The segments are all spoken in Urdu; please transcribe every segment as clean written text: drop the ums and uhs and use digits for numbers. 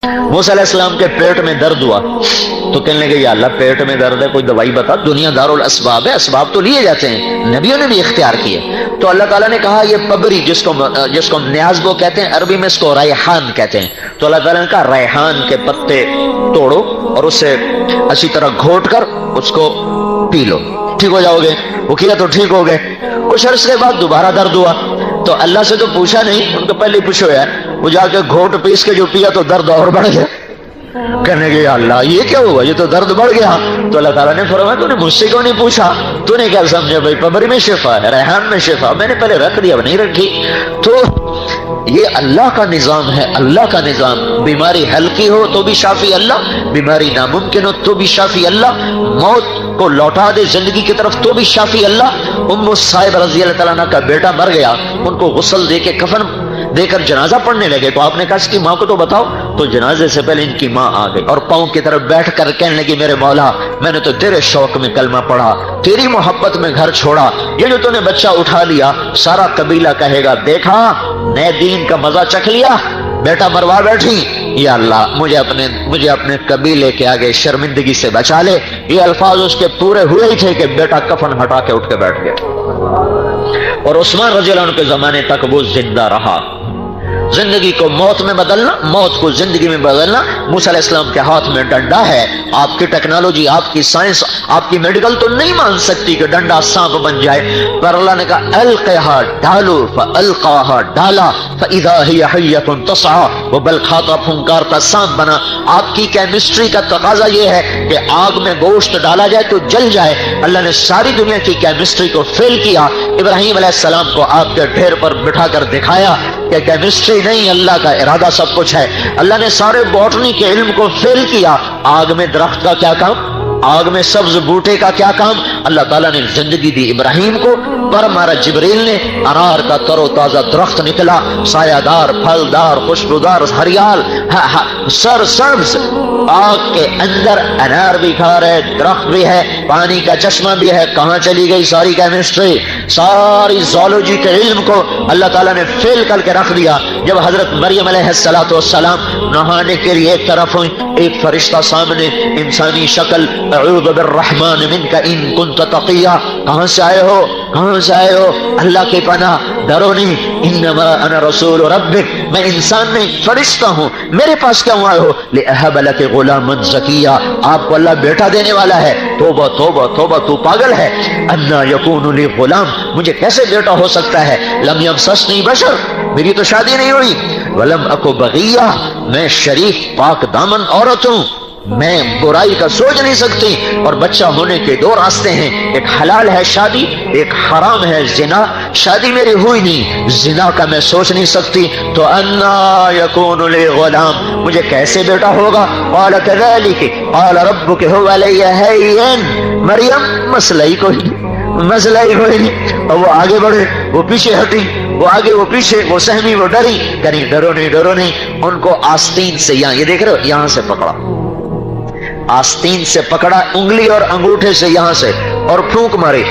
موسیٰ علیہ السلام کے پیٹ میں درد ہوا تو کہنے لگے یا اللہ پیٹ میں درد ہے کوئی دوائی بتا، دنیا دار الاسباب ہے، اسباب تو لیے جاتے ہیں، نبیوں نے بھی اختیار کیے۔ تو اللہ تعالیٰ نے کہا یہ پبری جس کو نیازبو کہتے ہیں، عربی میں اس کو ریحان کہتے ہیں، تو اللہ تعالیٰ نے کہا ریحان کے پتے توڑو اور اسے اچھی طرح گھوٹ کر اس کو پی لو، ٹھیک ہو جاؤ گے۔ وہ کیا تو ٹھیک ہو گئے۔ کچھ عرصے کے بعد دوبارہ درد ہوا تو اللہ سے تو پوچھا نہیں، ان کو پہلے پوچھو یار، وہ جا کے گھوٹ پیس کے جو پیا تو درد اور بڑھ گیا۔ کہنے گے یا اللہ یہ کیا ہوا، یہ تو درد بڑھ گیا۔ تو اللہ تعالیٰ نے فرمایا تو نے مجھ سے کیوں نہیں پوچھا، تو نے کیا سمجھا بھائی پبری میں شفا ہے، ریحان میں شفا، میں نے پہلے رکھ دیا اب نہیں رکھی۔ تو یہ اللہ کا نظام ہے، اللہ کا نظام۔ بیماری ہلکی ہو تو بھی شافی اللہ، بیماری ناممکن ہو تو بھی شافی اللہ، موت کو لوٹا دے زندگی کی طرف تو بھی شافی اللہ۔ ام الصائب رضی اللہ تعالیٰ عنہ کا بیٹا مر گیا، ان کو غسل دے کے کفن دے کر جنازہ پڑھنے لگے تو آپ نے کہا اس کی ماں کو تو بتاؤ، تو جنازے سے پہلے ان کی ماں آ گئی اور پاؤں کی طرف بیٹھ کر کہنے لگی میرے مولا میں نے تو تیرے شوق میں کلمہ پڑھا، تیری محبت میں گھر چھوڑا، یہ جو تو نے بچہ اٹھا لیا سارا قبیلہ کہے گا دیکھا نئے دین کا مزہ چکھ لیا، بیٹا مروا بیٹھی، یا اللہ مجھے اپنے قبیلے کے آگے شرمندگی سے بچا لے۔ یہ الفاظ اس کے پورے ہوئے ہی تھے کہ بیٹا کفن ہٹا کے اٹھ کے بیٹھ گیا۔ اور عثمان رضی اللہ عنہ کے زمانے تک وہ زندہ رہا۔ زندگی کو موت میں بدلنا، موت کو زندگی میں بدلنا موسیٰ علیہ السلام کے ہاتھ میں ڈنڈا ہے۔ آپ کی ٹیکنالوجی، آپ کی سائنس، آپ کی میڈیکل تو نہیں مان سکتی کہ ڈنڈا سانپ بن جائے، پر اللہ نے کہا القھا ڈالو، فالقاھا ڈالا فاذا ہی حیۃ تسعی، وہ بل کھاتا پھنکارتا سانپ بنا۔ آپ کی کیمسٹری کا تقاضا یہ ہے کہ آگ میں گوشت ڈالا جائے تو جل جائے، اللہ نے ساری دنیا کی کیمسٹری کو فیل کیا۔ ابراہیم علیہ السلام کو آگ کے ڈھیر پر بٹھا کر دکھایا کہ کیمسٹری نہیں، اللہ کا ارادہ سب کچھ ہے۔ اللہ نے سارے باٹنی کے علم کو فیل کیا، آگ میں درخت کا کیا کام، آگ میں سبز بوٹے کا کیا کام؟ اللہ تعالیٰ نے زندگی دی ابراہیم کو، پر مارا جبریل نے انار کا تر و تازہ درخت نکلا، سایہ دار، پھلدار، خوشبودار، ہریال، سر سبز، آگ کے اندر انار بھی کھا رہے، درخت بھی ہے، پانی کا چشمہ بھی ہے۔ کہاں چلی گئی ساری کیمسٹری، ساری زولوجی کے علم کو اللہ تعالیٰ نے فیل کر کے رکھ دیا۔ جب حضرت مریم علیہ السلام نہانے کے لیے ایک طرف ہوئی، ایک فرشتہ سامنے انسانی شکل، اعوذ بالرحمن منک ان کنت تقیا، کہاں سے آئے ہو، کہاں سے آئے ہو؟ اللہ کی پناہ، ڈرو نہیں، انما انا رسول ربک، میں انسان نہیں فرشتہ ہوں، میرے پاس کیوں آئے ہو؟ لأہب لک غلاما زکیا، آپ کو اللہ بیٹا دینے والا ہے۔ توبہ توبہ توبہ، تو پاگل ہے۔ انا یکون لی غلام، مجھے کیسے بیٹا ہو سکتا ہے؟ لم یمسسنی بشر، میری تو شادی نہیں ہوئی، ولم اکو بغیہ، میں شریف پاک دامن عورت ہوں، میں برائی کا سوچ نہیں سکتی۔ اور بچہ ہونے کے دو راستے ہیں، ایک حلال ہے شادی، ایک حرام ہے زنا۔ شادی میری ہوئی نہیں، زنا کا میں سوچ نہیں سکتی، تو انا یکون لی غلام، مجھے کیسے بیٹا ہوگا؟ قال کذالک قال ربک هو علی هین، مریم مسئلہ ہی کوئی نہیں۔ اور وہ آگے بڑھے، وہ پیچھے ہٹی، وہ آگے وہ پیچھے، وہ سہمی وہ ڈری، کہیں ڈرو نہیں۔ ان کو آستین سے، یہاں یہ دیکھ رہے ہو، یہاں سے پکڑا، آستین سے پکڑا، انگلی اور انگوٹھے سے یہاں سے، اور پھونک ماری۔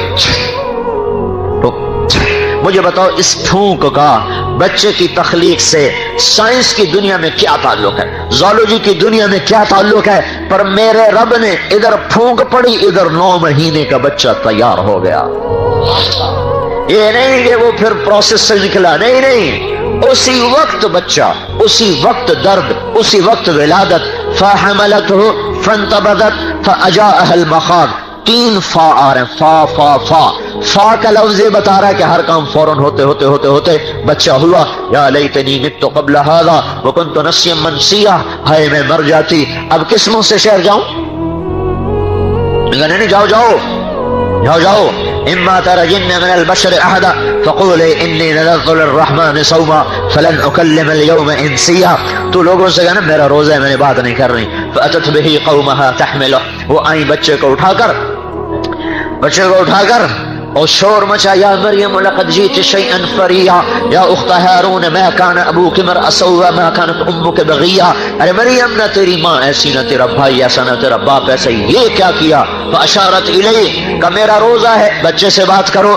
مجھے بتاؤ اس پھونک کا بچے کی تخلیق سے سائنس کی دنیا میں کیا تعلق ہے، زولوجی کی دنیا میں کیا تعلق ہے؟ پر میرے رب نے ادھر پھونک پڑی، ادھر 9 مہینے کا بچہ تیار ہو گیا۔ یہ نہیں کہ وہ پھر پروسیس سے نکلا، نہیں، اسی وقت بچہ، اسی وقت درد، اسی وقت ولادت۔ فحملته فانتبذت فاجاءها المخاض، 3 فا آ رہے ہیں، فا کا لفظ یہ بتا رہا ہے کہ ہر کام فوراً ہوتے بچہ ہوا۔ یا لیتنی مت قبل هذا وكنت نسيا منسيا، ہائے میں مر جاتی، اب کس منہ سے شہر جاؤں؟ نہیں، جاؤ، اما ترجن من البشر احدا فقولي انی نذرت للرحمن صوما فلن اکلم اليوم انسیا، تو لوگوں سے کہنا میرا روزہ ہے، میں نے بات نہیں کر رہی۔ فاتت به قومها تحمله، وہ آئی بچے کو اٹھا کر اور شور مچا، یا مریم لقد جئت شيئا فریا، یا اخت ہارون ما كان ابوك امرأ سوء ما كانت امك بغیا، ارے مریم نہ تیری ماں ایسی، نہ تیرا بھائی ایسا، نہ تیرا باپ ایسا، یہ کیا کیا؟ فاشارت الیہ، کہ میرا روزہ ہے، بچے سے بات کرو۔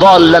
ضالًا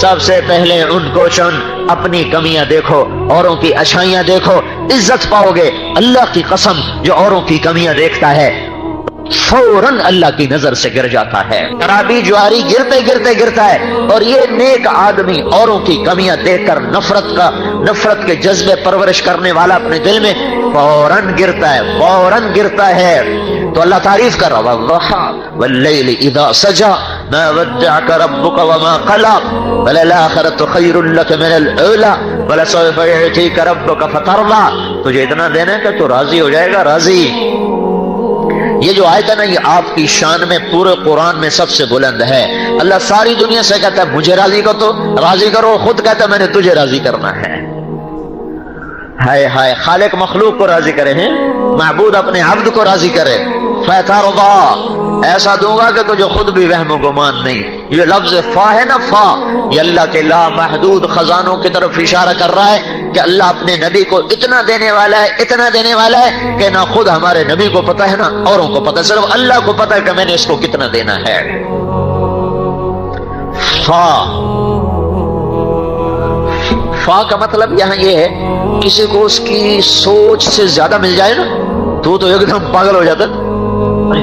سب سے پہلے ان کو چن، اپنی کمیاں دیکھو، اوروں کی اچھائیاں دیکھو، عزت پاؤ گے۔ اللہ کی قسم، جو اوروں کی کمیاں دیکھتا ہے فوراً اللہ کی نظر سے گر جاتا ہے۔ شرابی جواری گرتے گرتے گرتا ہے، اور یہ نیک آدمی اوروں کی کمیاں دیکھ کر نفرت کے جذبے پرورش کرنے والا اپنے دل میں فوراً گرتا ہے، فوراً گرتا ہے۔ تو اللہ تعریف کر رہا والضحى واللیل اذا سجى ما ودعك ربك وما قلى وللآخرة خير لك من الأولى ولسوف يعطيك ربك فترضى۔ تجھے اتنا دینا ہے کہ تو راضی ہو جائے گا، راضی۔ یہ جو آیت ہے نا، یہ آپ کی شان میں پورے قرآن میں سب سے بلند ہے۔ اللہ ساری دنیا سے کہتا ہے مجھے راضی کرو، تو راضی کرو، خود کہتا ہے میں نے تجھے راضی کرنا ہے۔ ہائے ہائے، خالق مخلوق کو راضی کرے ہیں، معبود اپنے عبد کو راضی کرے۔ فَتَرْضَى، ایسا دوں گا کہ تجھے خود بھی وہم و گمان نہیں۔ یہ لفظ فا ہے نا، فا، یہ اللہ کے لا محدود خزانوں کی طرف اشارہ کر رہا ہے کہ اللہ اپنے نبی کو اتنا دینے والا ہے، اتنا دینے والا ہے کہ نہ خود ہمارے نبی کو پتہ ہے نہ اوروں کو پتہ ہے، صرف اللہ کو پتہ ہے کہ میں نے اس کو کتنا دینا ہے۔ فا کا مطلب یہاں یہ ہے، کسی کو اس کی سوچ سے زیادہ مل جائے نا تو ایک دم پاگل ہو جاتا،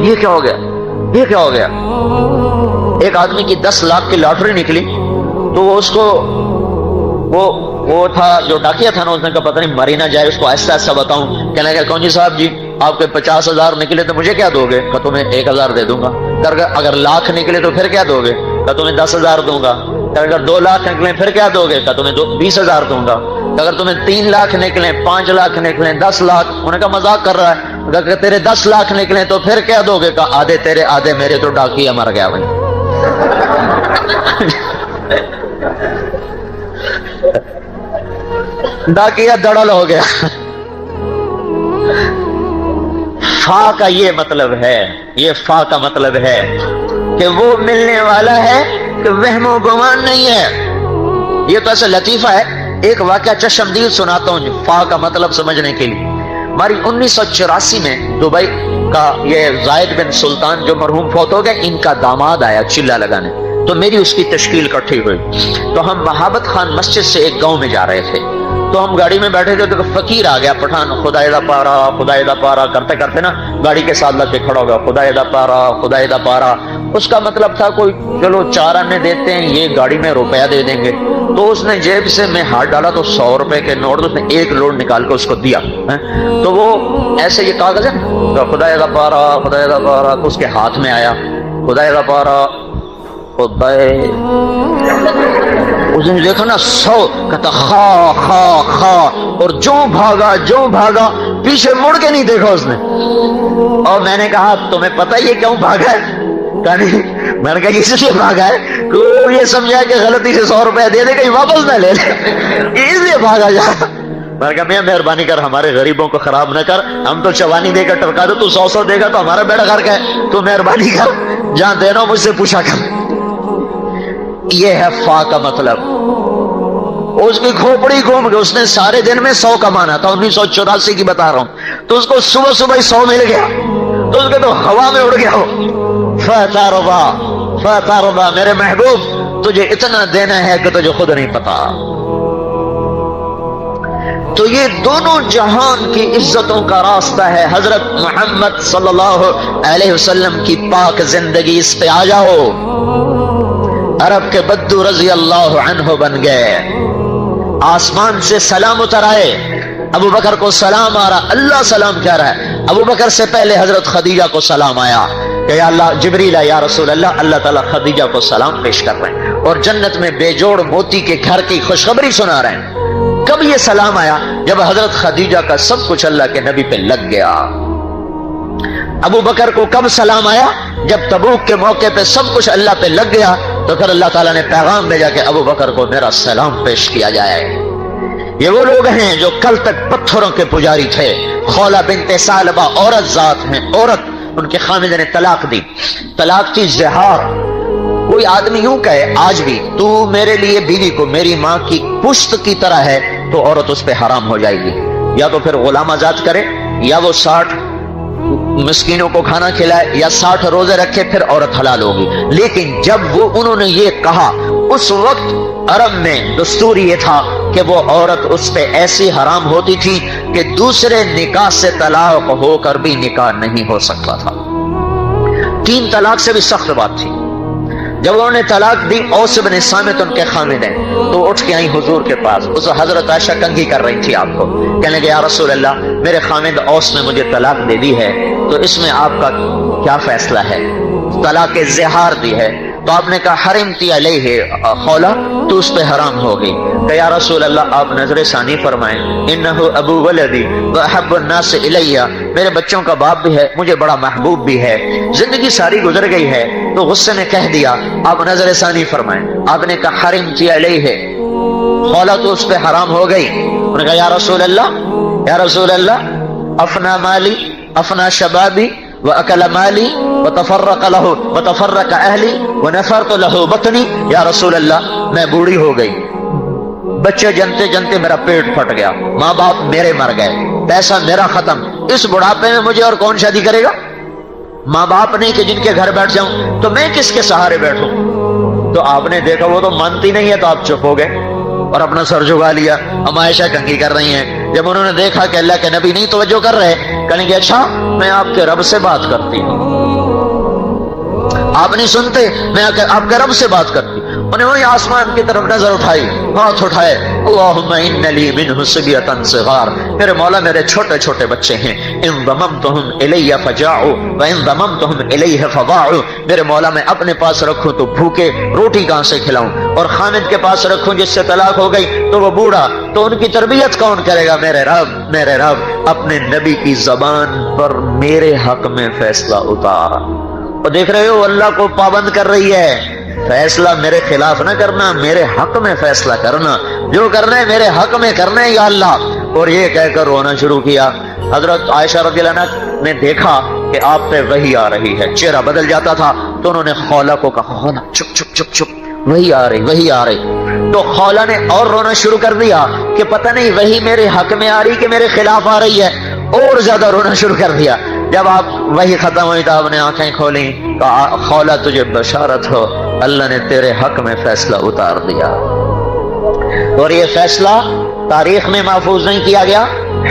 یہ کیا ہو گیا، یہ کیا ہو گیا۔ ایک آدمی کی 10 لاکھ کی لاٹری نکلی تو وہ اس کو وہ تھا جو ڈاکیا تھا نا، اس نے کہا پتہ نہیں مری نہ جائے، اس کو ایسا ایسا بتاؤں۔ کہنے لگا کون جی صاحب جی آپ کے 50,000 نکلے تو مجھے کیا دو گے؟ کہ تمہیں 1,000 دے دوں گا۔ اگر لاکھ نکلے تو پھر کیا دو گے؟ کہ تمہیں 10,000 دوں گا۔ اگر 2 لاکھ نکلے پھر کیا دو گے؟ کہ تمہیں 20,000 دوں گا۔ اگر تمہیں 3 لاکھ نکلے، 5 لاکھ نکلے، 10 لاکھ، انہوں نے کہا مذاق کر رہا ہے۔ اگر تیرے 10 لاکھ نکلے تو پھر کیا دو گے؟ کہ آدھے تیرے آدھے میرے، تو ڈاکیا مر گیا بھائی۔ ڈاکیا دڑل ہو گیا۔ فا کا یہ مطلب ہے، یہ فا کا مطلب ہے کہ وہ ملنے والا ہے کہ وہم و گمان نہیں ہے۔ یہ تو ایسا لطیفہ ہے، ایک واقعہ چشمدید سناتا ہوں فا کا مطلب سمجھنے کے لیے۔ ہماری 1984 میں دبئی کا یہ زائد بن سلطان جو مرحوم فوت ہو گئے، ان کا داماد آیا چلا لگانے، تو میری اس کی تشکیل اکٹھی ہوئی۔ تو ہم محبت خان مسجد سے ایک گاؤں میں جا رہے تھے، تو ہم گاڑی میں بیٹھے تھے تو فقیر آ گیا پٹھان، خدائے دا پارا خدائے دا پارا کرتے کرتے نا گاڑی کے ساتھ لگ کے کھڑا ہو گیا، خدائے دا پارا خدائے دا پارا۔ اس کا مطلب تھا کوئی چلو 4 آنے دیتے ہیں، یہ گاڑی میں روپیہ دے دیں گے۔ تو اس نے جیب سے میں ہاتھ ڈالا تو 100 روپے کے نوٹ، اس نے 1 نوٹ نکال کے اس کو دیا۔ تو وہ ایسے یہ کاغذ ہے خدائے دا پارا خدائے دا پارا، تو اس کے ہاتھ میں آیا خدائے دا پارا خدائے، اس نے دیکھا نا 100، کہتا خا خا خا، اور جو بھاگا پیچھے مڑ کے نہیں دیکھا اس نے۔ اور میں نے کہا تمہیں پتہ یہ کیوں بھاگا ہے؟ میں نے کہا اس لیے بھاگا ہے کہ وہ یہ سمجھا کہ غلطی سے 100 روپے دے دے کہیں واپس نہ لے لے، اس لیے بھاگا جا۔ میں نے کہا میں مہربانی کر ہمارے غریبوں کو خراب نہ کر، ہم تو چوانی دے کر ٹرکا دو، تو 100 دے گا تو ہمارا بیڑا غرق ہے، تو مہربانی کر جہاں دینا مجھ سے پوچھا کر۔ یہ ہے فا کا مطلب۔ اس کی کھوپڑی گھوم گئی، اس نے سارے دن میں 100 کمانا تھا، 1984 کی بتا رہا ہوں، تو اس کو صبح صبح 100 مل گیا، تو اس کے تو ہوا میں اڑ گیا ہو۔ فترضى میرے محبوب تجھے اتنا دینا ہے کہ تجھے خود نہیں پتا۔ تو یہ دونوں جہان کی عزتوں کا راستہ ہے۔ حضرت محمد صلی اللہ علیہ وسلم کی پاک زندگی، اس پہ آ جاؤ۔ عرب کے بدو رضی اللہ عنہ بن گئے، آسمان سے سلام اتر آئے، ابو بکر کو سلام آ رہا، اللہ سلام کہہ رہا ہے، ابو بکر سے پہلے حضرت خدیجہ کو سلام آیا کہ یا اللہ جبریل یا رسول اللہ، اللہ تعالیٰ خدیجہ کو سلام پیش کر رہے ہیں اور جنت میں بے جوڑ موتی کے گھر کی خوشخبری سنا رہے ہیں۔ کب یہ سلام آیا؟ جب حضرت خدیجہ کا سب کچھ اللہ کے نبی پہ لگ گیا۔ ابو بکر کو کب سلام آیا؟ جب تبوک کے موقع پہ سب کچھ اللہ پہ لگ گیا، تو پھر اللہ تعالیٰ نے پیغام بھیجا کہ ابو بکر کو میرا سلام پیش کیا جائے۔ یہ وہ لوگ ہیں جو کل تک پتھروں کے پجاری تھے۔ خولہ بنت ثعلبہ عورت ذات ہیں، عورت، ان کے خامد نے طلاق دی، طلاق کی زہار۔ کوئی آدمی یوں کہے آج بھی تو میرے لیے بیوی کو میری ماں کی پشت کی طرح ہے، تو عورت اس پہ حرام ہو جائے گی، یا تو پھر غلام آزاد کرے، یا وہ 60 مسکینوں کو کھانا کھلائے، یا 60 روزے رکھے، پھر عورت حلال ہوگی۔ لیکن جب وہ انہوں نے یہ کہا، اس وقت عرب میں دستور یہ تھا کہ وہ عورت اس پہ ایسی حرام ہوتی تھی کہ دوسرے نکاح سے طلاق ہو کر بھی نکاح نہیں ہو سکتا تھا. 3 طلاق سے بھی سخت بات تھی. جب انہوں نے طلاق دی، اوس بن صامت ان کے خامد ہیں، تو اٹھ کے آئی حضور کے پاس. اس حضرت عائشہ کنگھی کر رہی تھی آپ کو، کہنے لگے یا رسول اللہ میرے خامد اوس نے مجھے طلاق دے دی ہے، تو اس میں آپ کا کیا فیصلہ ہے؟ طلاق زہار دی ہے. تو آپ نے کہا حرمتی علیہ خولا، تو اس پہ حرام ہو گئی. کہ یا رسول اللہ آپ نظر ثانی فرمائیں، انہ ابو ولدی واحب الناس الیہ، میرے بچوں کا باپ بھی ہے، مجھے بڑا محبوب بھی ہے، زندگی ساری گزر گئی ہے. تو غصے میں کہہ دیا، آپ نظر ثانی فرمائیں. آپ نے کہا حرمتی علیہ خولا، تو اس پہ حرام ہو گئی. انہوں نے کہا یا رسول اللہ افنا مالی افنا شبابی وَأَكَلَ مَالِي وَتَفَرَّقَ أَهْلِي وَنَفَرْتُ لَهُ بَطْنِي. یا رسول اللہ میں بوڑھی ہو گئی، بچے جنتے جنتے میرا پیٹ پھٹ گیا، ماں باپ میرے مر گئے، پیسہ میرا ختم، اس بڑھاپے میں مجھے اور کون شادی کرے گا؟ ماں باپ نہیں کہ جن کے گھر بیٹھ جاؤں، تو میں کس کے سہارے بیٹھوں؟ تو آپ نے دیکھا وہ تو مانتی نہیں ہے، تو آپ چپ ہو گئے اور اپنا سر جھکا لیا. ہم عائشہ کنگھی کر رہی ہیں. جب انہوں نے دیکھا کہ اللہ کے نبی نہیں توجہ کر رہے، کہیں گے اچھا میں آپ کے رب سے بات کرتی ہوں، آپ نہیں سنتے، میں آپ کے رب سے بات کرتی. انہیں وہی آسمان کی طرف نظر اٹھائی، ہاتھ اٹھائے، اللہم ان لی منہ صبیۃ صغار، میرے مولا میرے چھوٹے چھوٹے بچے ہیں، ان ضممتہم الی فجاعوا وان ضممتہم الیہ فضاعوا، میرے مولا میں اپنے پاس رکھوں تو بھوکے روٹی کہاں سے کھلاؤں، اور خامد کے پاس رکھوں جس سے طلاق ہو گئی تو وہ بوڑھا، تو ان کی تربیت کون کرے گا؟ میرے رب اپنے نبی کی زبان پر میرے حق میں فیصلہ اتارا. اور دیکھ رہے ہو اللہ کو پابند کر رہی ہے، فیصلہ میرے خلاف نہ کرنا، میرے حق میں فیصلہ کرنا، جو کرنا ہے میرے حق میں کرنا ہے یا اللہ. اور یہ کہہ کر رونا شروع کیا. حضرت عائشہ رضی اللہ عنہا نے دیکھا کہ آپ پہ وحی آ رہی ہے، چہرہ بدل جاتا تھا، تو انہوں نے خولا کو کہا خولا چپ چپ چپ چپ، وہی آ رہی. تو خولا نے اور رونا شروع کر دیا کہ پتہ نہیں وہی میرے حق میں آ رہی کہ میرے خلاف آ رہی ہے، اور زیادہ رونا شروع کر دیا. جب آپ وہی ختم ہوئی تو آپ نے آنکھیں کھولیں، کہا خولا تجھے بشارت ہو، اللہ نے تیرے حق میں فیصلہ اتار دیا. اور یہ فیصلہ تاریخ میں محفوظ نہیں کیا گیا،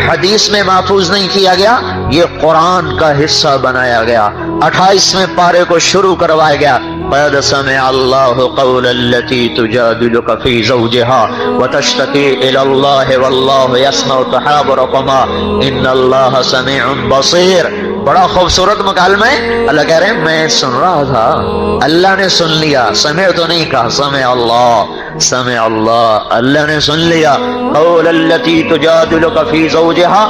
حدیث میں محفوظ نہیں کیا گیا، یہ قرآن کا حصہ بنایا گیا. 28ویں پارے کو شروع کروایا گیا. قد سمع اللہ قول التي تجادلك في زوجها وتشتكي الى الله والله يسمع تحاوركما ان اللہ سمیع بصیر. بڑا خوبصورت مکالمہ ہے. اللہ کہہ رہے ہیں میں سن رہا تھا، اللہ نے سن لیا، سمع تو نہیں کہا، سمع اللہ، اللہ نے سن لیا. قول التي تجادلك في زوجها،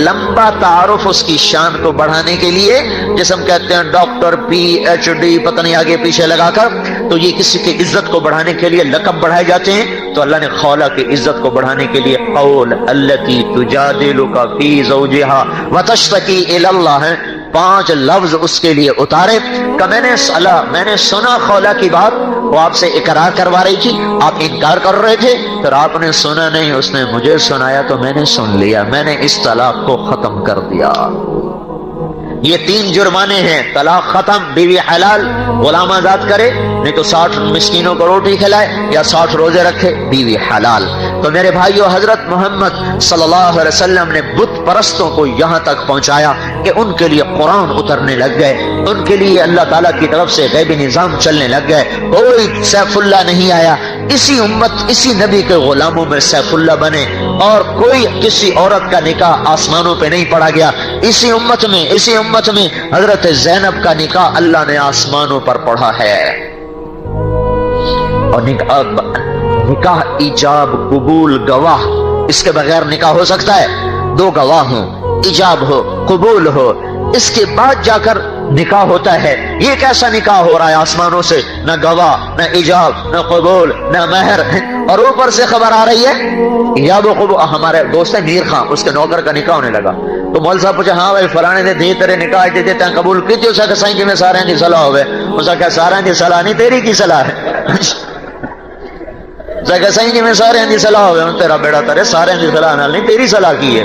لمبا تعارف اس کی شان کو بڑھانے کے لیے، جس ہم کہتے ہیں ڈاکٹر پی ایچ ڈی پتہ نہیں آگے پیچھے لگا کر، تو یہ کسی کی عزت کو بڑھانے کے لیے لقب بڑھائے جاتے ہیں. تو اللہ نے خولا کی عزت کو بڑھانے کے لیے قول التي تجادلك في زوجها وتشتكي الى اللہ 5 لفظ اس کے لیے اتارے کہ میں نے سنا خولا کی بات، وہ آپ سے اقرار کروا رہی تھی، آپ انکار کر رہے تھے، پھر آپ نے سنا نہیں، اس نے مجھے سنایا تو میں نے سن لیا، میں نے اس طلاق کو ختم کر دیا. یہ 3 جرمانے ہیں، طلاق ختم، بیوی حلال، غلام آزاد کرے، نہیں تو 60 مسکینوں کو روٹی کھلائے یا 60 روزے رکھے، بیوی حلال. تو میرے بھائیو، حضرت محمد صلی اللہ علیہ وسلم نے بت پرستوں کو یہاں تک پہنچایا کہ ان کے لیے قرآن اترنے لگ گئے، ان کے لیے اللہ تعالیٰ کی طرف سے غیبی نظام چلنے لگ گئے. کوئی سیف اللہ نہیں آیا، اسی امت اسی نبی کے غلاموں میں سیف اللہ بنے، اور کوئی کسی عورت کا نکاح آسمانوں پہ نہیں پڑا گیا. اسی امت میں حضرت زینب کا نکاح اللہ نے آسمانوں پر پڑھا ہے. اور نکاح ایجاب قبول گواہ، اس کے بغیر نکاح ہو سکتا ہے؟ 2 گواہ ہوں، ایجاب ہو قبول ہو، اس کے بعد جا کر نکاح ہوتا ہے. یہ کیسا نکاح ہو رہا ہے آسمانوں سے؟ نہ گواہ، نہ ایجاب، نہ قبول، نہ مہر، اور اوپر سے خبر آ رہی ہے ایجاب و قبول. ہمارے دوست ہے میر خان، اس کے نوکر کا نکاح ہونے لگا، تو مول صاحب پوچھا ہاں بھائی فلانے نے دی تیرے نکاح دیتے تھے قبول کی تھی؟ اسے کہ سائیں جی میں سارے دی صلاح ہوئے. اسے کہ سارے دی صلاح نہیں، تیری کی صلاح ہے. اسے کہ سائیں جی میں سارے دی صلاح ہوئے، تیرا بیڑا ترے، سارے دی صلاح نہیں، تیری صلاح کی ہے.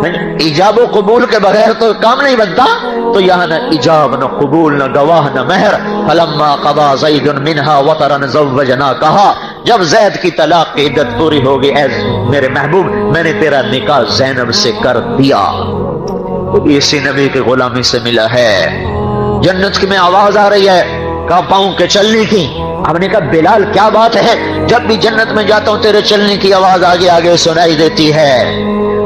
ایجاب و قبول کے بغیر تو کام نہیں بنتا. تو یہاں نہ ایجاب نہ قبول نہ گواہ نہ مہر. فلما قضى زید منها وطرا زوجناکها، جب زید کی طلاق کی عدت پوری ہوگی اے میرے محبوب میں نے تیرا نکاح زینب سے کر دیا. اسی نبی کی غلامی سے ملا ہے. جنت میں آواز آ رہی ہے کہا پاؤں کے چلنے کی. ہم نے کہا بلال کیا بات ہے، جب بھی جنت میں جاتا ہوں تیرے چلنے کی آواز آگے آگے سنائی دیتی ہے.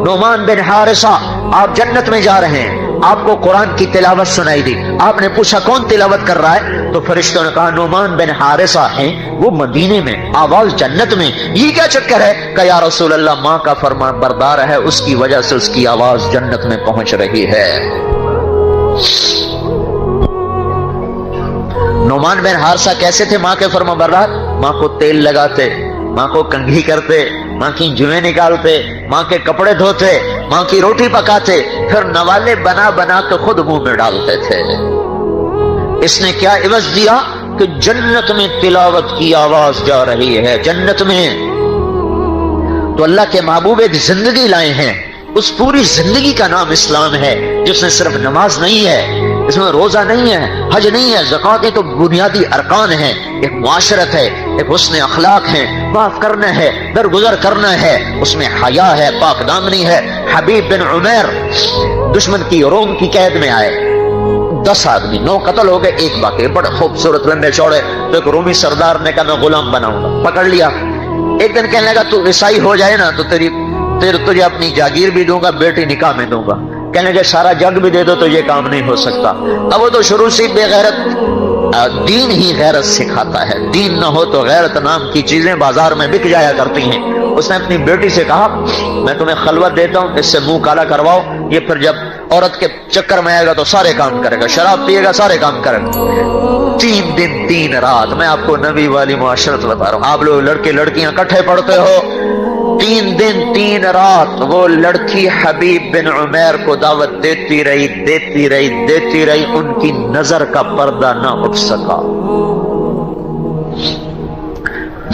نعمان بن حارثہ آپ جنت میں جا رہے ہیں، آپ کو قرآن کی تلاوت سنائی دی. آپ نے پوچھا کون تلاوت کر رہا ہے؟ تو فرشتوں نے کہا نعمان بن حارثہ ہیں، وہ مدینے میں، آواز جنت میں. یہ کیا چکر ہے؟ کہ یا رسول اللہ ماں کا فرمان بردار ہے، اس کی وجہ سے اس کی آواز جنت میں پہنچ رہی ہے. نعمان بن حارثہ کیسے تھے ماں کے فرما بردار؟ ماں کو تیل لگاتے، ماں کو کنگھی کرتے، ماں کی جویں نکالتے، ماں کے کپڑے دھوتے، ماں کی روٹی پکاتے، پھر نوالے بنا بنا کے خود منہ میں ڈالتے تھے. اس نے کیا عوض دیا کہ جنت میں تلاوت کی آواز جا رہی ہے. جنت میں تو اللہ کے محبوب ایک زندگی لائے ہیں، اس پوری زندگی کا نام اسلام ہے، جس میں صرف نماز نہیں ہے، اس میں روزہ نہیں ہے، حج نہیں ہے، زکوٰۃ تو بنیادی ارکان ہیں. ایک معاشرت ہے، ایک حسن اخلاق ہے، معاف کرنا ہے، درگزر کرنا ہے، اس میں حیا ہے، پاک دامنی ہے. حبیب بن عمیر دشمن کی روم کی قید میں آئے، 10 آدمی، 9 قتل ہو گئے، 1 باقی. بڑے خوبصورت لمبے چوڑے. تو ایک رومی سردار نے کہا میں غلام بناؤں گا، پکڑ لیا. ایک دن کہنے لگا تو عیسائی ہو جائے نا تو تجھے اپنی جاگیر بھی دوں گا، بیٹی نکاح میں دوں گا. کہنے لگے سارا جگ بھی دے دو تو یہ کام نہیں ہو سکتا. اب وہ تو شروع سے بے غیرت، دین ہی غیرت سکھاتا ہے. دین نہ ہو تو غیرت نام کی چیزیں بازار میں بک جایا کرتی ہیں. اس نے اپنی بیٹی سے کہا میں تمہیں خلوت دیتا ہوں، اس سے منہ کالا کرواؤ، یہ پھر جب عورت کے چکر میں آئے گا تو سارے کام کرے گا، شراب پیے گا، سارے کام کرے گا. 3 دن 3 رات. میں آپ کو نبی والی معاشرت بتا رہا ہوں. آپ لوگ لڑکے لڑکیاں اکٹھے پڑھتے ہو، 3 دن 3 رات وہ لڑکی حبیب بن عمیر کو دعوت دیتی رہی، دیتی رہی، دیتی رہی. ان کی نظر کا پردہ نہ اٹھ سکا.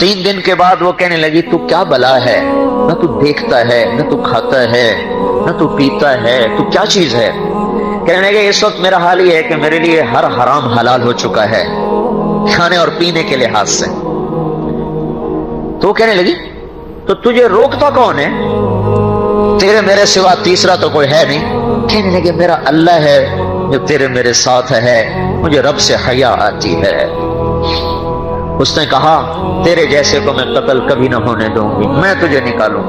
3 دن کے بعد وہ کہنے لگی تو کیا بلا ہے، نہ تو دیکھتا ہے، نہ تو کھاتا ہے، نہ تو پیتا ہے، تو کیا چیز ہے؟ کہنے لگے اس وقت میرا حال یہ ہے کہ میرے لیے ہر حرام حلال ہو چکا ہے کھانے اور پینے کے لحاظ سے. تو کہنے لگی تو تجھے روکتا کون ہے؟ تیرے میرے سوا تیسرا تو کوئی ہے نہیں. کہنے لگے میرا اللہ ہے جو تیرے میرے ساتھ ہے، مجھے رب سے حیا آتی ہے. اس نے کہا تیرے جیسے کو میں قتل کبھی نہ ہونے دوں گی، میں تجھے نکالوں.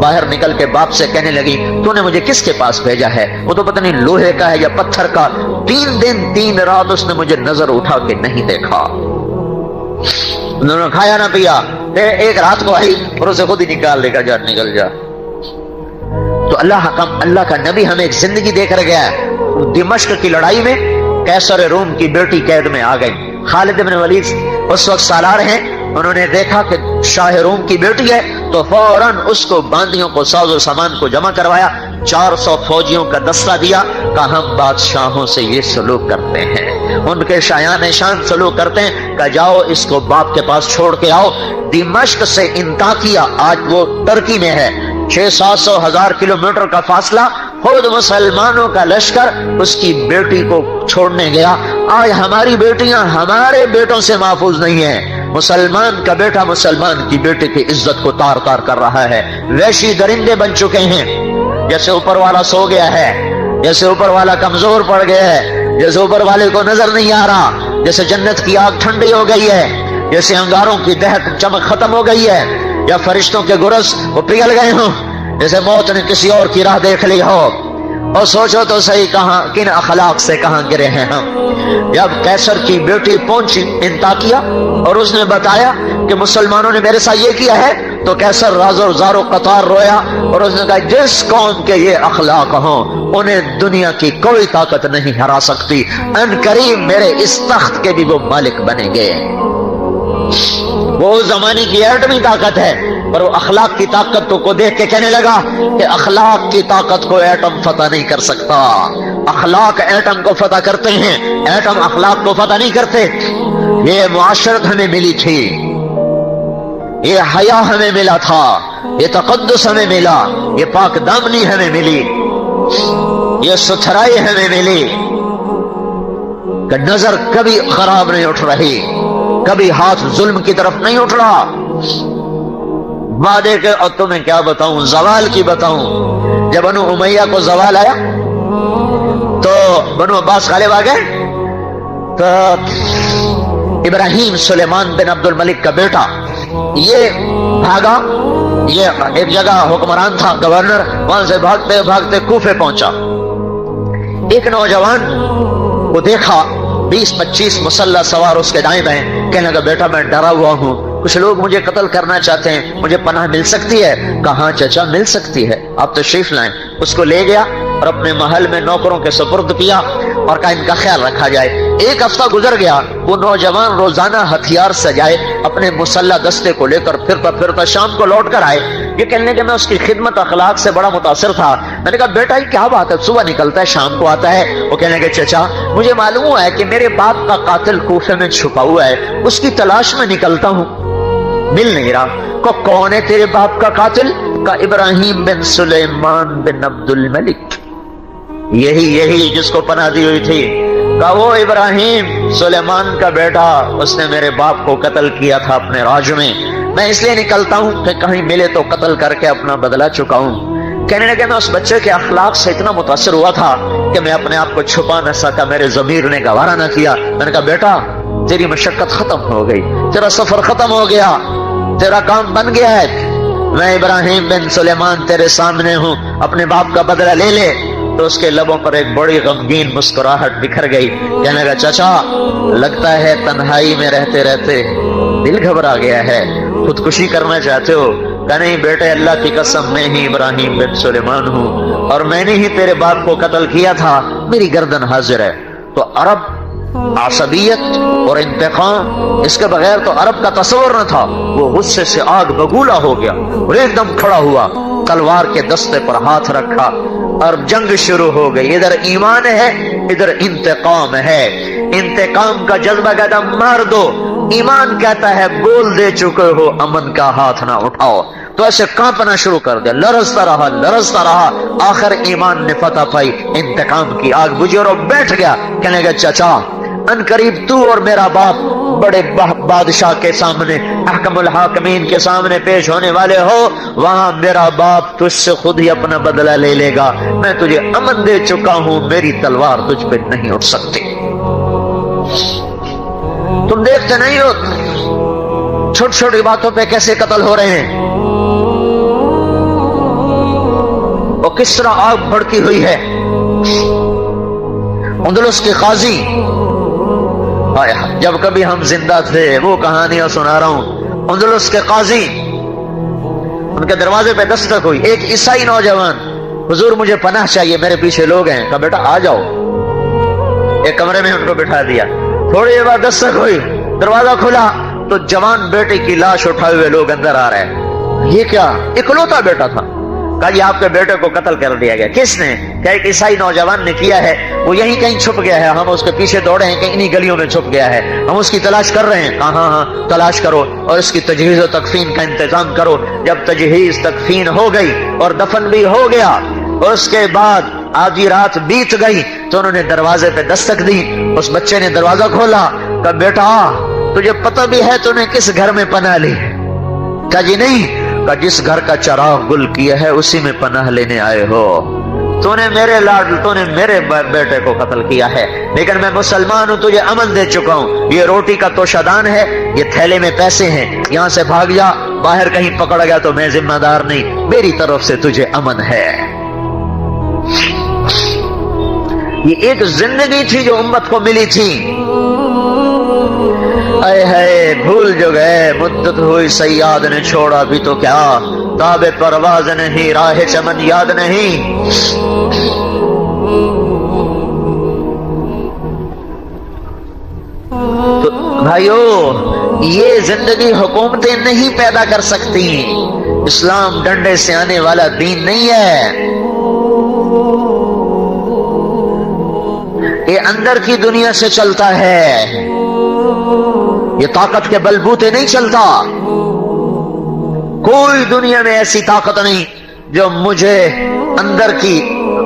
باہر نکل کے باپ سے کہنے لگی تو نے مجھے کس کے پاس بھیجا ہے؟ وہ تو پتہ نہیں لوہے کا ہے یا پتھر کا. 3 دن 3 رات اس نے مجھے نظر اٹھا کے نہیں دیکھا. انہوں نے کھایا نہ پیا، ایک رات کو آئی اور اسے خود ہی نکال لے گا، جا نکل جا. تو اللہ کا نبی ہمیں ایک زندگی دے کر گیا ہے. دمشق کی لڑائی میں قیصر روم کی بیٹی قید میں آ گئی. خالد بن ولید اس وقت سالار ہیں، انہوں نے دیکھا کہ شاہ روم کی بیٹی ہے تو فوراً اس کو باندیوں کو ساز و سامان کو جمع کروایا، 400 فوجیوں کا دستہ دیا. کہ ہم بادشاہوں سے یہ سلوک کرتے ہیں، ان کے شایان شان سلوک کرتے ہیں، کہ جاؤ اس کو باپ کے پاس چھوڑ کے آؤ. دمشق سے انطاکیہ، آج وہ ترکی میں ہے، 600-700 ہزار کلومیٹر کا فاصلہ. خود مسلمانوں کا لشکر اس کی بیٹی کو چھوڑنے گیا. آج ہماری بیٹیاں ہمارے بیٹوں سے محفوظ نہیں ہیں. مسلمان کا بیٹا مسلمان کی بیٹی کی عزت کو تار تار کر رہا ہے. وحشی درندے بن چکے ہیں. جیسے اوپر والا سو گیا ہے، جیسے اوپر والا کمزور پڑ گیا ہے، جیسے اوپر والے کو نظر نہیں آ رہا، جیسے جنت کی آگ ٹھنڈی ہو گئی ہے، جیسے انگاروں کی دہک چمک ختم ہو گئی ہے، یا فرشتوں کے گرز وہ پگھل گئے ہوں، جیسے موت نے کسی اور کی راہ دیکھ لی ہو. اور سوچو تو صحیح کہاں کن اخلاق سے کہاں گرے ہیں ہم. جب قیصر کی بیٹی پہنچی انطاکیہ اور اس نے بتایا کہ مسلمانوں نے میرے ساتھ یہ کیا ہے، تو قیصر راز و زار و قطار رویا اور اس نے کہا جس قوم کے یہ اخلاق ہوں انہیں دنیا کی کوئی طاقت نہیں ہرا سکتی. ان قریب میرے اس تخت کے بھی وہ مالک بنیں گے. وہ زمانے کی ایٹمی طاقت ہے، پر وہ اخلاق کی طاقت کو دیکھ کے کہنے لگا کہ اخلاق کی طاقت کو ایٹم فتح نہیں کر سکتا. اخلاق ایٹم کو فتح کرتے ہیں، ایٹم اخلاق کو فتح نہیں کرتے. یہ معاشرت ہمیں ملی تھی، یہ حیا ہمیں ملا تھا، یہ تقدس ہمیں ملا، یہ پاک دامنی ہمیں ملی. یہ ستھرائی ہمیں ملی کہ نظر کبھی خراب نہیں اٹھ رہی، کبھی ہاتھ ظلم کی طرف نہیں اٹھ رہا۔ وعدے کے، اور تمہیں کیا بتاؤں، زوال کی بتاؤں، جب بنو امیہ کو زوال آیا تو بنو عباس غالب آ گئے، تو ابراہیم سلیمان بن عبد الملک کا بیٹا یہ بھاگا، یہ ایک جگہ حکمران تھا، گورنر، وہاں سے بھاگتے بھاگتے کوفے پہنچا۔ ایک نوجوان کو دیکھا، 20-25 مسلح سوار اس کے دائیں بائیں، کہنے لگا بیٹا میں ڈرا ہوا ہوں، کچھ لوگ مجھے قتل کرنا چاہتے ہیں، مجھے پناہ مل سکتی ہے؟ کہاں چچا مل سکتی ہے، آپ تشریف لائیں۔ اس کو لے گیا اور اپنے محل میں نوکروں کے سپرد کیا اور کہا ان کا خیال رکھا جائے۔ ایک ہفتہ گزر گیا، وہ نوجوان روزانہ ہتھیار سجائے اپنے مسلح دستے کو لے کر پھرتا پھرتا شام کو لوٹ کر آئے۔ یہ کہنے کہ میں اس کی خدمت اخلاق سے بڑا متاثر تھا۔ میں نے کہا بیٹا یہ کیا بات ہے، صبح نکلتا ہے شام کو آتا ہے؟ وہ کہنے کہ چچا مجھے معلوم ہوا ہے کہ میرے باپ کا قاتل کوفے میں چھپا ہوا ہے، اس کی تلاش میں نکلتا ہوں، مل نہیں رہا۔ کو کون ہے تیرے باپ کا قاتل؟ کا ابراہیم بن سلیمان بن عبد الملک، یہی جس کو پناہ دی ہوئی تھی۔ کہا وہ ابراہیم سلیمان کا بیٹا، اس نے میرے باپ کو قتل کیا تھا اپنے راج میں اس لیے نکلتا ہوں کہ کہیں ملے تو قتل کر کے اپنا بدلہ چکاؤں۔ کہنے لگے میں اس بچے کے اخلاق سے اتنا متاثر ہوا تھا کہ میں اپنے آپ کو چھپا نہ سکا، میرے ضمیر نے گوارا نہ کیا۔ میں نے کہا بیٹا تیری مشقت ختم ہو گئی، تیرا سفر ختم ہو گیا، تیرا کام بن گیا ہے، میں ابراہیم بن سلیمان تیرے سامنے ہوں، اپنے باپ کا بدلہ لے لے۔ تو اس کے لبوں پر ایک بڑی غمگین مسکراہٹ بکھر گئی، کہنے لگا چچا لگتا ہے تنہائی میں رہتے رہتے دل گھبرا گیا ہے، خودکشی کرنا چاہتے ہو؟ کہ نہیں بیٹے اللہ کی قسم میں ہی ابراہیم بن سلیمان ہوں اور میں نے ہی تیرے باپ کو قتل کیا تھا، میری گردن حاضر ہے۔ تو عرب عصبیت اور انتقام، اس کے بغیر تو عرب کا تصور نہ تھا۔ وہ غصے سے آگ بگولا ہو گیا اور ایک دم کھڑا ہوا، تلوار کے دستے پر ہاتھ رکھا اور جنگ شروع ہو گئی۔ ادھر ایمان ہے، ادھر انتقام ہے۔ انتقام کا جذبہ کہتا مار دو، ایمان کہتا ہے بول دے چکے ہو امن کا ہاتھ نہ اٹھاؤ۔ تو ایسے کانپنا شروع کر دیا، لرزتا رہا، آخر ایمان نے فتح پائی، انتقام کی آگ بجھی اور بیٹھ گیا۔ کہنے لگا چچا ان قریب تو اور میرا باپ بڑے بادشاہ کے سامنے، احکم الحاکمین کے سامنے پیش ہونے والے ہو، وہاں میرا باپ تجھ سے خود ہی اپنا بدلہ لے لے گا۔ میں تجھے امن دے چکا ہوں، میری تلوار تجھ پہ نہیں اٹھ سکتی۔ تم دیکھتے نہیں ہو چھوٹی چھوٹی باتوں پہ کیسے قتل ہو رہے ہیں، اور کس طرح آگ بھڑکی ہوئی ہے۔ اندلس کے قاضی، جب کبھی ہم زندہ تھے وہ کہانیاں سنا رہا ہوں، اندلس کے قاضی ان کے دروازے پہ دستک ہوئی، ایک عیسائی نوجوان، حضور مجھے پناہ چاہیے، میرے پیچھے لوگ ہیں۔ کہا بیٹا آ جاؤ، ایک کمرے میں ان کو بٹھا دیا۔ تھوڑی دیر بعد دستک ہوئی، دروازہ کھلا تو جوان بیٹے کی لاش اٹھائے ہوئے لوگ اندر آ رہے ہیں۔ یہ کیا؟ اکلوتا بیٹا تھا۔ کہا یہ آپ کے بیٹے کو قتل کر دیا گیا۔ کس نے؟ کہ ایک عیسائی نوجوان نے کیا ہے، وہ یہیں کہیں چھپ گیا ہے، ہم اس کے پیچھے دوڑے ہیں کہ انہی گلیوں میں چھپ گیا ہے، ہم اس کی تلاش کر رہے ہیں۔ کہا ہاں تلاش کرو اور اس کی تجہیز و تکفین کا انتظام کرو۔ جب تجہیز تکفین ہو گئی اور دفن بھی ہو گیا، اس کے بعد آدھی رات بیت گئی تو انہوں نے دروازے پہ دستک دی۔ اس بچے نے دروازہ کھولا، کہا بیٹا تجھے پتہ بھی ہے تو نے کس گھر میں پناہ لی؟ کہا جی نہیں۔ کہا جس گھر کا چراغ گل کیا ہے اسی میں پناہ لینے آئے ہو۔ تو نے میرے بیٹے کو قتل کیا ہے، لیکن میں مسلمان ہوں، تجھے امن دے چکا ہوں، یہ روٹی کا توشہ دان ہے، یہ تھیلے میں پیسے ہیں، یہاں سے بھاگ جا، باہر کہیں پکڑ گیا تو میں ذمہ دار نہیں، میری طرف سے تجھے امن ہے۔ یہ ایک زندگی تھی جو امت کو ملی تھی۔ اے ہے بھول جو گئے، مدت ہوئی سیاد نے چھوڑا بھی تو کیا، تاب پرواز نہیں، راہ چمن یاد نہیں۔ تو بھائیو یہ زندگی حکومتیں نہیں پیدا کر سکتی، اسلام ڈنڈے سے آنے والا دین نہیں ہے، یہ اندر کی دنیا سے چلتا ہے، یہ طاقت کے بلبوتے نہیں چلتا۔ کوئی دنیا میں ایسی طاقت نہیں جو مجھے اندر کی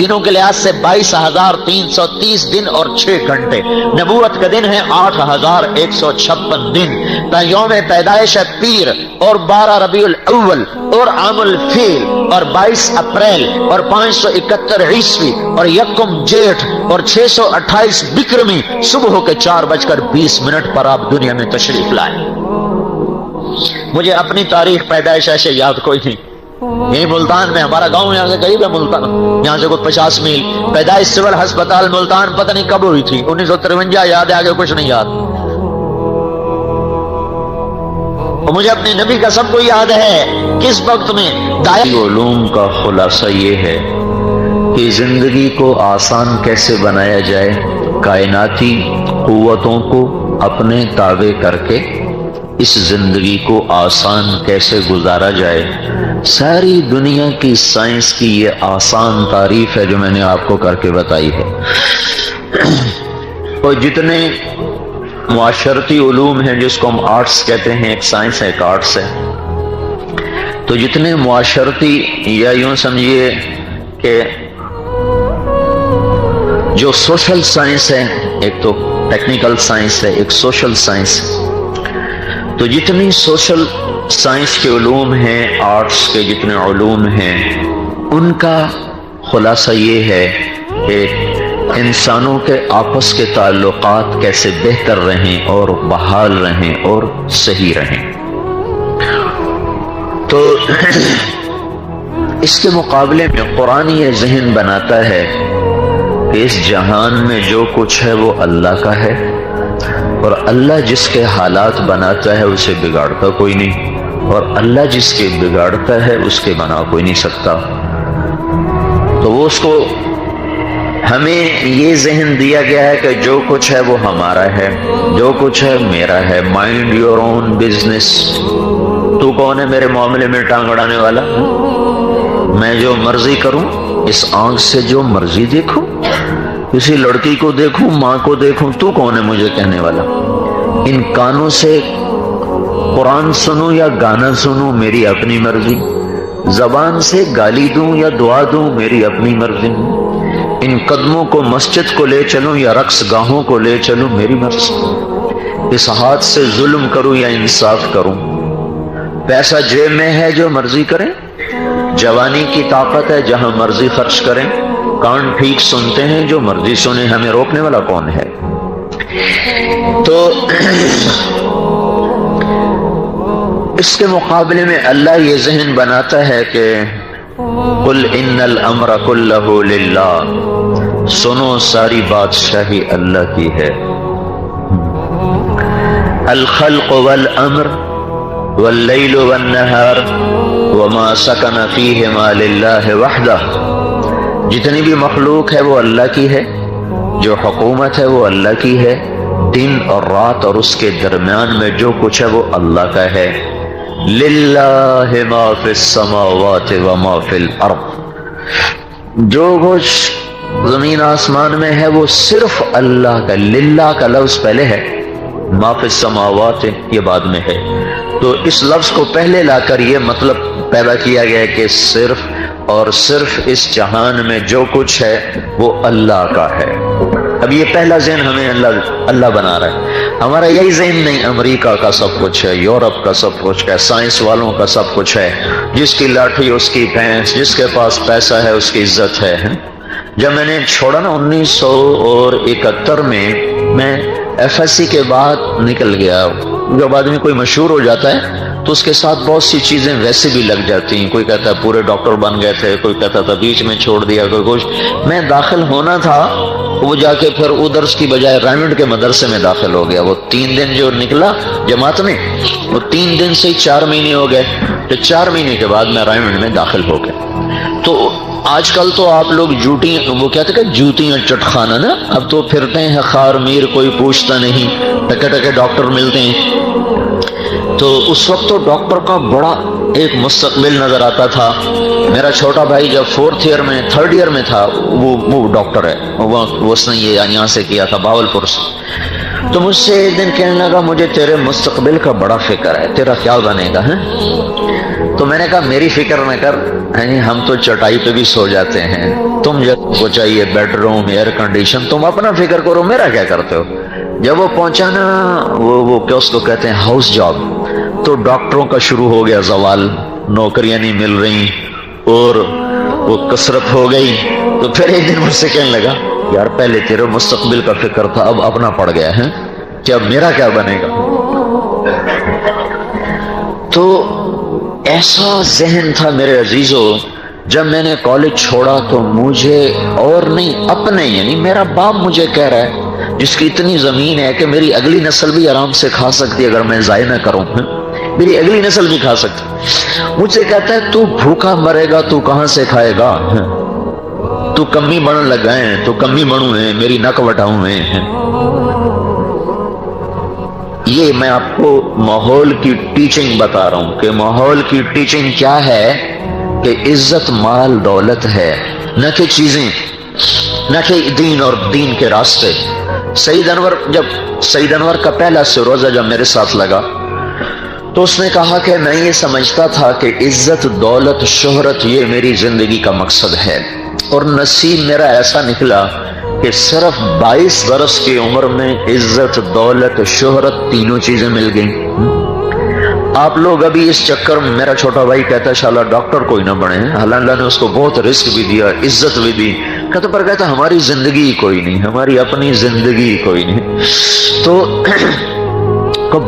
دنوں کے لحاظ سے 22,330 دن اور 6 گھنٹے. نبوت کا دن ہے 8,156 دن. یوم پیدائش ہے پیر اور 12 ربیع الاول اور عام الفیل اور 22 اپریل اور 571 عیسوی اور 1 جیٹھ اور 628 بکرمی صبح کے 4:20 پر آپ دنیا میں تشریف لائیں. مجھے اپنی تاریخ پیدائش ایسے یاد کوئی نہیں. یہی ملتان میں ہمارا گاؤں یہاں سے قریب ہے ملتان، یہاں سے کوئی 50 میل. پیدائش سول ہسپتال ملتان پتہ نہیں کب ہوئی تھی، 1953 یاد ہے، آگے کچھ نہیں یاد. اور مجھے اپنے نبی کا سب کو یاد ہے کس وقت میں. علوم کا خلاصہ یہ ہے کہ زندگی کو آسان کیسے بنایا جائے، کائناتی قوتوں کو اپنے تابع کر کے اس زندگی کو آسان کیسے گزارا جائے. ساری دنیا کی سائنس کی یہ آسان تعریف ہے جو میں نے آپ کو کر کے بتائی ہے. اور جتنے معاشرتی علوم ہیں جس کو ہم آرٹس کہتے ہیں، ایک سائنس ہے ایک آرٹس ہے، تو جتنے معاشرتی یا یوں سمجھیے کہ جو سوشل سائنس ہے، ایک تو ٹیکنیکل سائنس ہے ایک سوشل سائنس، تو جتنی سوشل سائنس کے علوم ہیں، آرٹس کے جتنے علوم ہیں، ان کا خلاصہ یہ ہے کہ انسانوں کے آپس کے تعلقات کیسے بہتر رہیں اور بحال رہیں اور صحیح رہیں. تو اس کے مقابلے میں قرآن یہ ذہن بناتا ہے کہ اس جہان میں جو کچھ ہے وہ اللہ کا ہے، اور اللہ جس کے حالات بناتا ہے اسے بگاڑتا کوئی نہیں، اور اللہ جس کے بگاڑتا ہے اس کے بنا کوئی نہیں سکتا. تو وہ اس کو ہمیں یہ ذہن دیا گیا ہے کہ جو کچھ ہے وہ ہمارا ہے، جو کچھ ہے میرا ہے. Mind your own business. تو کون ہے میرے معاملے میں ٹانگ اڑانے والا؟ میں جو مرضی کروں، اس آنکھ سے جو مرضی دیکھوں، کسی لڑکی کو دیکھوں، ماں کو دیکھوں، تو کون ہے مجھے کہنے والا؟ ان کانوں سے قرآن سنوں یا گانا سنوں، میری اپنی مرضی. زبان سے گالی دوں یا دعا دوں، میری اپنی مرضی. ان قدموں کو مسجد کو لے چلوں یا رقص گاہوں کو لے چلوں، میری مرضی. اس ہاتھ سے ظلم کروں یا انصاف کروں. پیسہ جیب میں ہے، جو مرضی کریں. جوانی کی طاقت ہے، جہاں مرضی خرچ کریں. کان ٹھیک سنتے ہیں، جو مرضی سنیں، ہمیں روکنے والا کون ہے؟ تو اس کے مقابلے میں اللہ یہ ذہن بناتا ہے کہ قل ان الامر کلہ للہ، سنو ساری بادشاہی اللہ کی ہے. الخلق والامر واللیل والنہار وما سکن فیہما للہ وحدہ. جتنی بھی مخلوق ہے وہ اللہ کی ہے، جو حکومت ہے وہ اللہ کی ہے، دن اور رات اور اس کے درمیان میں جو کچھ ہے وہ اللہ کا ہے. للہ ما فی السماوات وما فی الارض. جو کچھ زمین آسمان میں ہے وہ صرف اللہ کا. للہ کا لفظ پہلے ہے، ما فی السماوات یہ بعد میں ہے. تو اس لفظ کو پہلے لا کر یہ مطلب پیدا کیا گیا ہے کہ صرف اور صرف اس جہان میں جو کچھ ہے وہ اللہ کا ہے. اب یہ پہلا ذہن ہمیں اللہ بنا رہا ہے. ہمارا یہی ذہن نہیں امریکہ کا سب کچھ ہے، یورپ کا سب کچھ ہے، سائنس والوں کا سب کچھ ہے. جس کی لاٹھی اس کی بھینس، جس کے پاس پیسہ ہے اس کی عزت ہے. جب میں نے چھوڑا نا 1971 میں ایف ایس سی کے بعد نکل گیا. جب آدمی کوئی مشہور ہو جاتا ہے تو اس کے ساتھ بہت سی چیزیں ویسے بھی لگ جاتی ہیں. کوئی کہتا ہے پورے ڈاکٹر بن گئے تھے، کوئی کہتا تھا بیچ میں چھوڑ دیا، کوئی کچھ. میں داخل ہونا تھا، وہ جا کے پھر ادھر کی بجائے ریمنڈ کے مدرسے میں داخل ہو گیا. وہ 3 دن جو نکلا جماعت میں، وہ 3 دن سے 4 مہینے ہو گئے. تو 4 مہینے کے بعد میں ریمنڈ میں داخل ہو گیا. تو آج کل تو آپ لوگ وہ کہتے کہ جوتیاں چٹخانا نا، اب تو پھرتے ہیں خار میر، کوئی پوچھتا نہیں، ٹکے ٹکے ڈاکٹر ملتے ہیں. تو اس وقت تو ڈاکٹر کا بڑا ایک مستقبل نظر آتا تھا. میرا چھوٹا بھائی جب 4th ایئر میں 3rd ایئر میں تھا، وہ ڈاکٹر ہے، اس نے یہ یہاں سے کیا تھا بہاولپور سے. تو مجھ سے ایک دن کہنے لگا مجھے تیرے مستقبل کا بڑا فکر ہے، تیرا کیا بنے گا؟ تو میں نے کہا میری فکر نہ کر، ہم تو چٹائی پہ بھی سو جاتے ہیں، تم جب کو چاہیے بیڈ روم، ایئر کنڈیشن، تم اپنا فکر کرو، میرا کیا کرتے ہو۔ جب وہ پہنچا نا وہ کیا اس کو کہتے ہیں ہاؤس جاب، تو ڈاکٹروں کا شروع ہو گیا زوال، نوکریاں نہیں مل رہی اور وہ کثرت ہو گئی۔ تو پھر ایک دن مجھ سے کہنے لگا یار پہلے تیرے مستقبل کا فکر تھا، اب اپنا پڑ گیا ہے کہ اب میرا کیا بنے گا۔ تو ایسا ذہن تھا میرے عزیزو، جب میں نے کالج چھوڑا تو مجھے اور نہیں اپنے یعنی میرا باپ مجھے کہہ رہا ہے جس کی اتنی زمین ہے کہ میری اگلی نسل بھی آرام سے کھا سکتی اگر میں ضائع نہ کروں، میری اگلی نسل بھی کھا سکتی، مجھ سے کہتا ہے تو بھوکا مرے گا تو کہاں سے کھائے گا، تو کمی بڑھن لگا ہے، تو کمی بڑھوں ہے، میری نک وٹاؤں ہیں۔ یہ میں آپ کو ماحول کی ٹیچنگ بتا رہا ہوں کہ ماحول کی ٹیچنگ کیا ہے کہ عزت مال دولت ہے، نہ کہ چیزیں، نہ کہ دین اور دین کے راستے۔ سعید انور کا پہلا روزہ جب میرے ساتھ لگا تو اس نے کہا کہ میں یہ سمجھتا تھا کہ عزت دولت شہرت یہ میری زندگی کا مقصد ہے، اور نصیب میرا ایسا نکلا کہ صرف 22 برس کی عمر میں عزت دولت شہرت تینوں چیزیں مل گئیں۔ آپ لوگ ابھی اس چکر میں، میرا چھوٹا بھائی کہتا ہے شاءاللہ ڈاکٹر کوئی نہ بنے، اللہ نے اس کو بہت رزق بھی دیا، عزت بھی دی، کہتا ہماری زندگی کوئی نہیں، ہماری اپنی زندگی کوئی نہیں۔ تو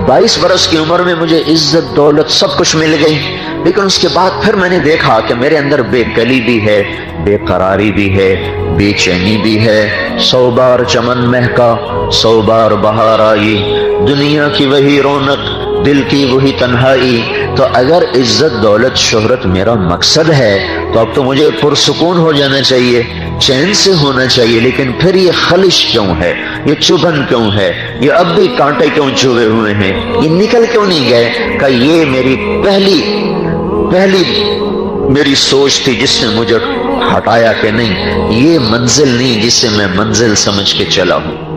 22 برس کی عمر میں مجھے عزت دولت سب کچھ مل گئی، لیکن اس کے بعد پھر میں نے دیکھا کہ میرے اندر بے کلی بھی ہے، بے قراری بھی ہے، بے چینی بھی ہے۔ 100 بار چمن مہکا، 100 بار بہار آئی، دنیا کی وہی رونق، دل کی وہی تنہائی۔ تو اگر عزت دولت شہرت میرا مقصد ہے تو اب تو مجھے پرسکون ہو جانا چاہیے، چین سے ہونا چاہیے، لیکن پھر یہ خلش کیوں ہے، یہ چبھن کیوں ہے، یہ اب بھی کانٹے کیوں چبھے ہوئے ہیں، یہ نکل کیوں نہیں گئے؟ کہ یہ میری پہلی میری سوچ تھی جس نے مجھے ہٹایا کہ نہیں یہ منزل نہیں جسے میں منزل سمجھ کے چلا ہوں۔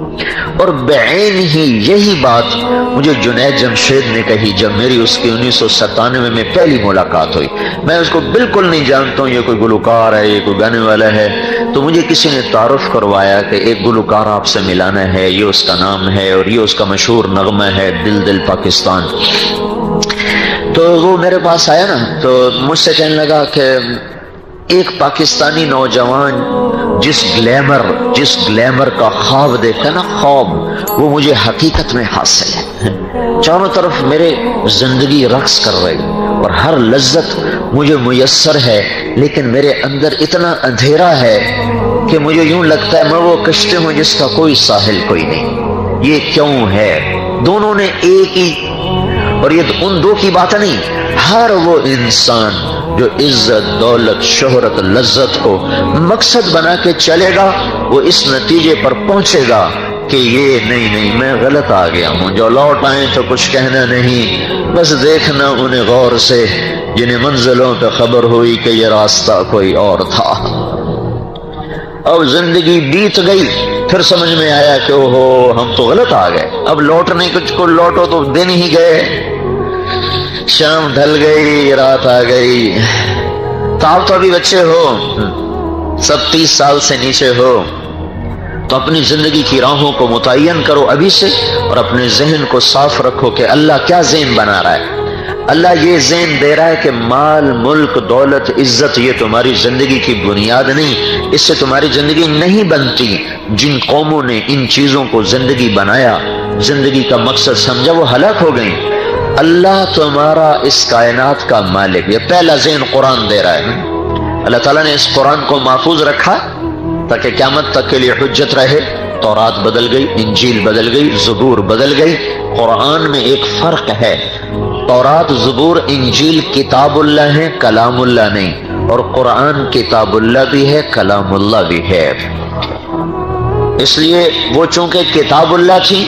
اور بعین ہی یہی بات مجھے جنید جمشید نے کہی جب میری اس کی 1997 میں پہلی ملاقات ہوئی۔ میں اس کو بالکل نہیں جانتا ہوں، یہ کوئی گلوکار ہے، یہ کوئی گانے والا ہے، تو مجھے کسی نے تعارف کروایا کہ ایک گلوکار آپ سے ملانا ہے، یہ اس کا نام ہے اور یہ اس کا مشہور نغمہ ہے دل دل پاکستان۔ تو وہ میرے پاس آیا نا تو مجھ سے کہنے لگا کہ ایک پاکستانی نوجوان جس گلیمر کا خواب دیکھتا نا، خواب وہ مجھے حقیقت میں حاصل ہے۔ چاروں طرف میرے زندگی رقص کر رہی اور ہر لذت مجھے میسر ہے، لیکن میرے اندر اتنا اندھیرا ہے کہ مجھے یوں لگتا ہے میں وہ کشتی ہوں جس کا کوئی ساحل کوئی نہیں۔ یہ کیوں ہے؟ دونوں نے ایک ہی، اور یہ ان دو کی بات نہیں، ہر وہ انسان جو عزت دولت شہرت لذت کو مقصد بنا کے چلے گا وہ اس نتیجے پر پہنچے گا کہ یہ نہیں میں غلط آ گیا ہوں۔ جو لوٹ آئیں تو کچھ کہنا نہیں، بس دیکھنا انہیں غور سے جنہیں منزلوں پہ خبر ہوئی کہ یہ راستہ کوئی اور تھا۔ اب زندگی بیت گئی، پھر سمجھ میں آیا کہ اوہو ہم تو غلط آ گئے، اب لوٹنے کچھ کو لوٹو تو دن ہی گئے، شام ڈھل گئی، رات آ گئی۔ تو آپ تو ابھی بچے ہو، سب 30 سال سے نیچے ہو، تو اپنی زندگی کی راہوں کو متعین کرو ابھی سے، اور اپنے ذہن کو صاف رکھو کہ اللہ کیا ذہن بنا رہا ہے۔ اللہ یہ ذہن دے رہا ہے کہ مال ملک دولت عزت یہ تمہاری زندگی کی بنیاد نہیں، اس سے تمہاری زندگی نہیں بنتی۔ جن قوموں نے ان چیزوں کو زندگی بنایا، زندگی کا مقصد سمجھا، وہ ہلاک ہو گئیں۔ اللہ تمہارا اس کائنات کا مالک، یہ پہلا ذہن قرآن دے رہا ہے۔ اللہ تعالیٰ نے اس قرآن کو محفوظ رکھا تاکہ قیامت تک کے لیے حجت رہے۔ تورات بدل گئی، انجیل بدل گئی، زبور بدل گئی، قرآن میں ایک فرق ہے۔ تورات زبور انجیل کتاب اللہ ہے، کلام اللہ نہیں، اور قرآن کتاب اللہ بھی ہے، کلام اللہ بھی ہے۔ اس لیے وہ چونکہ کتاب اللہ تھی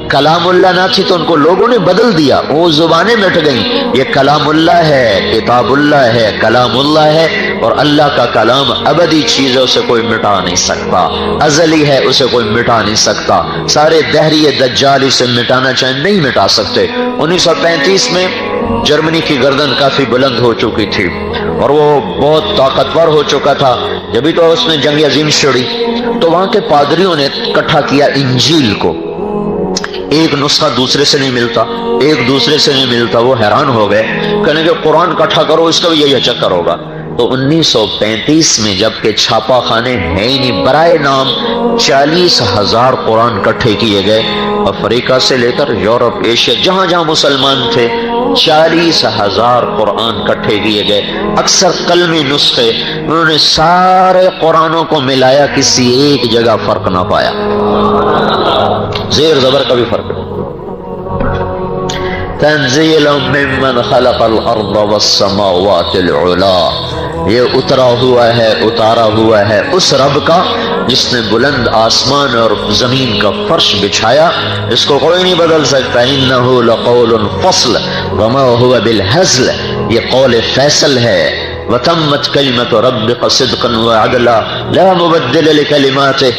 کلام اللہ نہ تھی تو ان کو لوگوں نے بدل دیا، وہ زبانیں مٹ گئیں۔ یہ کلام اللہ ہے، کتاب اللہ ہے، کلام اللہ ہے، اور اللہ کا کلام ابدی چیز ہے، اسے کوئی مٹا نہیں سکتا، ازلی ہے، اسے کوئی مٹا نہیں سکتا۔ سارے دہری دجال اسے مٹانا چاہیں نہیں مٹا سکتے۔ 1935 میں جرمنی کی گردن کافی بلند ہو چکی تھی اور وہ بہت طاقتور ہو چکا تھا. جبھی تو اس نے جنگ عظیم چھڑی تو وہاں کے پادریوں نے اکٹھا کیا انجیل کو. ایک نسخہ دوسرے سے نہیں ملتا، ایک دوسرے سے نہیں ملتا. وہ حیران ہو گئے، کہنے کہ قرآن اکٹھا کرو، اس کا بھی یہی چکر ہوگا. تو 1935 میں جب کہ چھاپا خانے ہے ہی نہیں، برائے نام 40,000 قرآن اکٹھے کیے گئے. افریقہ سے لے کر یورپ، ایشیا، جہاں جہاں مسلمان تھے 40,000 قرآن اکٹھے کیے گئے. اکثر کلمی نسخے، انہوں نے سارے قرآنوں کو ملایا، کسی ایک جگہ فرق نہ پایا، زیر زبر کا بھی فرق نہیں. تنزیل ممن خلق الارض والسماوات العلا، یہ اترا ہوا ہے اس رب کا جس نے بلند آسمان اور زمین کا فرش بچھایا، اس کو کوئی نہیں بدل سکتا. انہ لقول فصل وما هو بالہزل، یہ قول فیصل ہے. وتمت کلمۃ ربک صدقا وعدلا لا مبدل لکلماته